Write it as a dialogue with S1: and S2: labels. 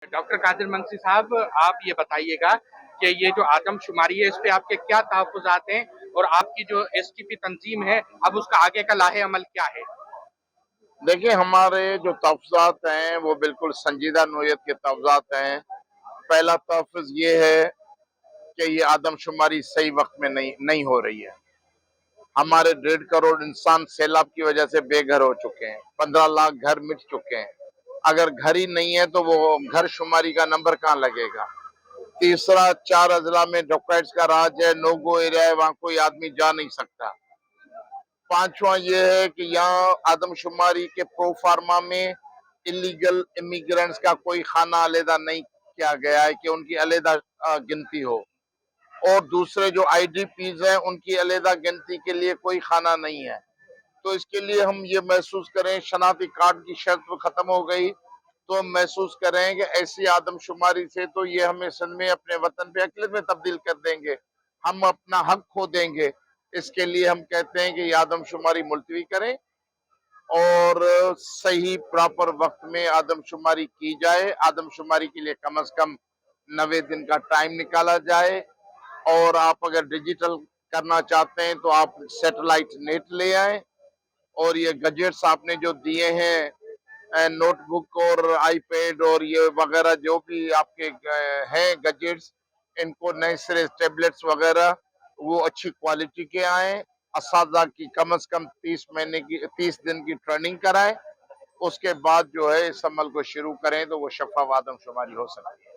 S1: Doctor Qadir मंसी साहब, आप ये बताइएगा कि ये जो आदमशुमारी है, इस पे आपके क्या तहफ़्फ़ुज़ात हैं और आपकी जो एसटीपी तंज़ीम है, अब उसका आगे का लाहे अमल क्या है?
S2: देखिए, हमारे जो तहफ़्फ़ुज़ात हैं वो बिल्कुल संजीदा नोयत के तहफ़्फ़ुज़ात हैं। पहला तहफ़्फ़ुज़ ये है कि ये आदमशुमारी सही वक्त में नहीं हो रही है। हमारे 1.5 करोड़ इंसान सैलाब की वजह से बेघर हो चुके हैं। 15 लाख घर मिट चुके हैं। अगर घर ही नहीं है तो वो घर शुमारी का नंबर कहाँ लगेगा। तीसरा, 4 अजला में डकैट्स का राज है, नो गो एरिया है, वहां कोई आदमी जा नहीं सकता। पांचवा ये है कि यहाँ आदमशुमारी के प्रो फार्मा में इलीगल इमिग्रेंट्स का कोई खाना अलहदा नहीं किया गया है कि उनकी अलहदा गिनती हो, और दूसरे जो आईडीपीज हैं उनकी अलहदा गिनती के लिए कोई खाना नहीं है। तो इसके लिए हम ये महसूस करें, शनाख्ती कार्ड की शर्त खत्म हो गई, तो हम महसूस करें कि ऐसी आदमशुमारी से तो ये हमें सच में अपने वतन पे अकलियत में तब्दील कर देंगे, हम अपना हक खो देंगे। इसके लिए हम कहते हैं कि ये आदमशुमारी मुलतवी करें और सही प्रॉपर वक्त में आदमशुमारी की जाए। आदमशुमारी के लिए कम से कम 90 दिन का टाइम निकाला जाए, और आप अगर डिजिटल करना चाहते हैं तो आप सैटेलाइट नेट ले आए, और ये गजेट्स आपने जो दिए हैं, नोटबुक और आईपैड और ये वगैरह जो भी आपके हैं गजेट्स, इनको नए सिरे टेबलेट्स वगैरह वो अच्छी क्वालिटी के आए। असातिज़ा की कम से कम 30 दिन की ट्रेनिंग कराएं। उसके बाद जो है इस अमल को शुरू करें तो वो शफ़ाफ़ आदमशुमारी हो सकती है।